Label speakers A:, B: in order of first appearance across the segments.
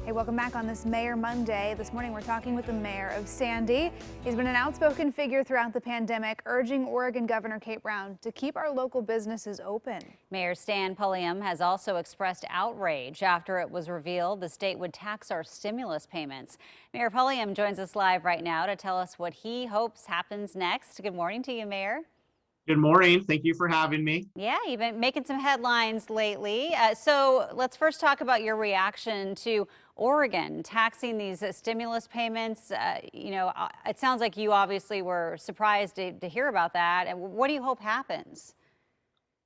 A: Hey, welcome back on this Mayor Monday. This morning we're talking with the mayor of Sandy. He's been an outspoken figure throughout the pandemic, urging Oregon Governor Kate Brown to keep our local businesses open.
B: Mayor Stan Pulliam has also expressed outrage after it was revealed the state would tax our stimulus payments. Mayor Pulliam joins us live right now to tell us what he hopes happens next. Good morning to you, Mayor.
C: Good morning. Thank you for having me.
B: Yeah, you've been making some headlines lately. So let's first talk about your reaction to Oregon taxing these stimulus payments. It sounds like you obviously were surprised to hear about that. And what do you hope happens?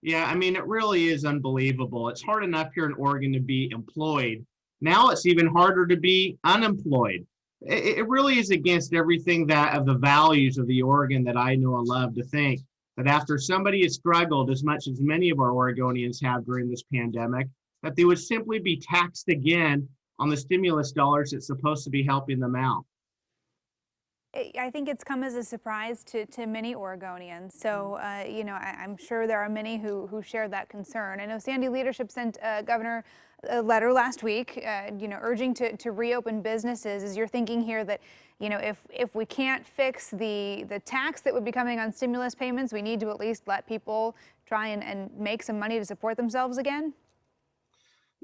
C: Yeah, I mean, it really is unbelievable. It's hard enough here in Oregon to be employed. Now it's even harder to be unemployed. It really is against everything that of the values of the Oregon that I know and love to think that after somebody has struggled as much as many of our Oregonians have during this pandemic, that they would simply be taxed again on the stimulus dollars that's supposed to be helping them out.
A: I think it's come as a surprise to many Oregonians. So, I'm sure there are many who share that concern. I know Sandy leadership sent Governor a letter last week, urging to reopen businesses. Is your thinking here that, if we can't fix the tax that would be coming on stimulus payments, we need to at least let people try and make some money to support themselves again?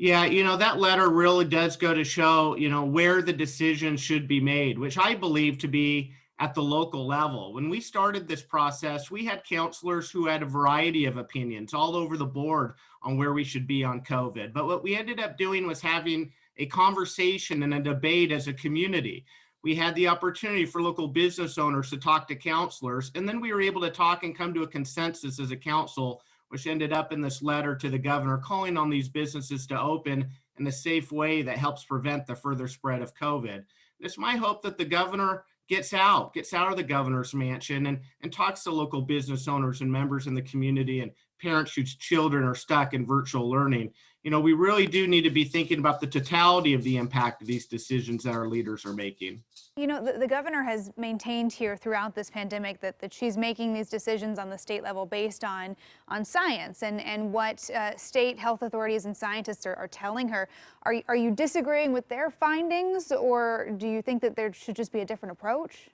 C: Yeah, that letter really does go to show, where the decisions should be made, which I believe to be at the local level. When we started this process, we had counselors who had a variety of opinions all over the board on where we should be on COVID. But what we ended up doing was having a conversation and a debate as a community. We had the opportunity for local business owners to talk to counselors, and then we were able to talk and come to a consensus as a council, which ended up in this letter to the governor calling on these businesses to open in a safe way that helps prevent the further spread of COVID. It's my hope that the governor gets out of the governor's mansion and talks to local business owners and members in the community and parents whose children are stuck in virtual learning. We really do need to be thinking about the totality of the impact of these decisions that our leaders are making.
A: The governor has maintained here throughout this pandemic that she's making these decisions on the state level based on science and what state health authorities and scientists are telling her. Are you disagreeing with their findings, or do you think that there should just be a different approach?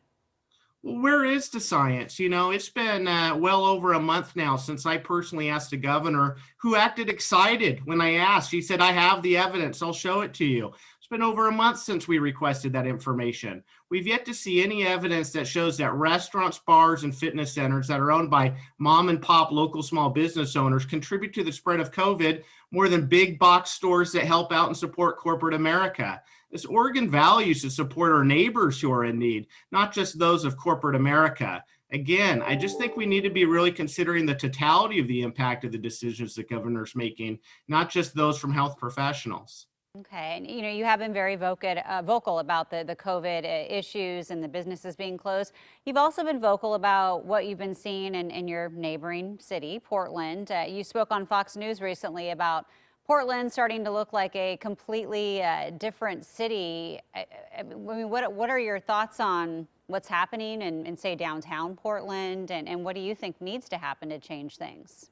C: Well, where is the science? It's been well over a month now since I personally asked the governor, who acted excited when I asked. She said, "I have the evidence. I'll show it to you." It's been over a month since we requested that information. We've yet to see any evidence that shows that restaurants, bars, and fitness centers that are owned by mom and pop local small business owners contribute to the spread of COVID more than big box stores that help out and support corporate America. This Oregon values to support our neighbors who are in need, not just those of corporate America. Again, I just think we need to be really considering the totality of the impact of the decisions the governor's making, not just those from health professionals.
B: Okay, and you have been very vocal about the COVID issues and the businesses being closed. You've also been vocal about what you've been seeing in your neighboring city, Portland. You spoke on Fox News recently about Portland starting to look like a completely different city. I mean, what are your thoughts on what's happening in say, downtown Portland, and what do you think needs to happen to change things?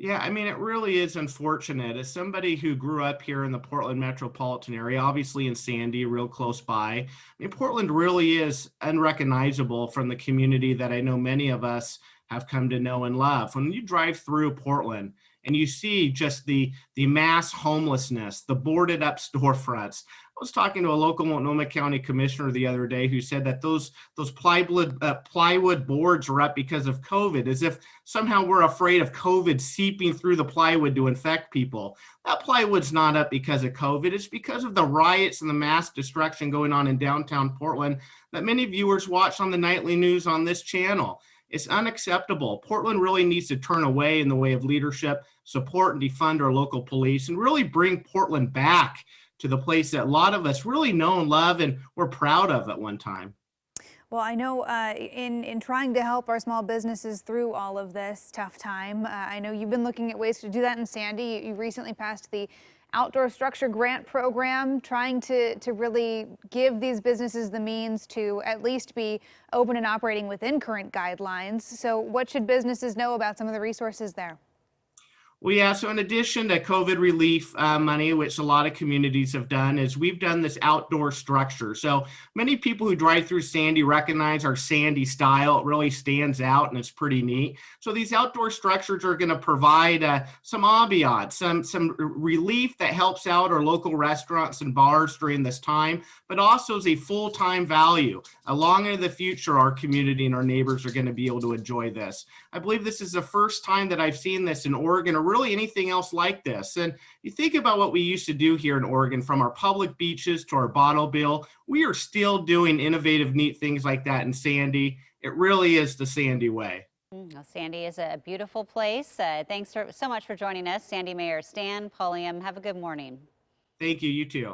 C: Yeah, I mean, it really is unfortunate. As somebody who grew up here in the Portland metropolitan area, obviously in Sandy, real close by, I mean, Portland really is unrecognizable from the community that I know many of us have come to know and love. When you drive through Portland and you see just the mass homelessness, the boarded up storefronts. I was talking to a local Multnomah County commissioner the other day who said that those plywood boards are up because of COVID, as if somehow we're afraid of COVID seeping through the plywood to infect people. That plywood's not up because of COVID. It's because of the riots and the mass destruction going on in downtown Portland that many viewers watch on the nightly news on this channel. It's unacceptable. Portland really needs to turn away in the way of leadership, support and defund our local police, and really bring Portland back to the place that a lot of us really know and love and were proud of at one time.
A: Well, I know in trying to help our small businesses through all of this tough time, I know you've been looking at ways to do that in Sandy. You recently passed the Outdoor Structure Grant Program, trying to really give these businesses the means to at least be open and operating within current guidelines. So what should businesses know about some of the resources there?
C: Well, yeah, so in addition to COVID relief money, which a lot of communities have done, is we've done this outdoor structure. So many people who drive through Sandy recognize our Sandy style. It really stands out and it's pretty neat. So these outdoor structures are going to provide some ambiance, some relief that helps out our local restaurants and bars during this time, but also as a full-time value. Long into the future, our community and our neighbors are going to be able to enjoy this. I believe this is the first time that I've seen this in Oregon or really anything else like this. And you think about what we used to do here in Oregon, from our public beaches to our bottle bill, we are still doing innovative, neat things like that in Sandy. It really is the Sandy way.
B: Well, Sandy is a beautiful place. Thanks so much for joining us, Sandy Mayor Stan Pulliam. Have a good morning.
C: Thank you, you too.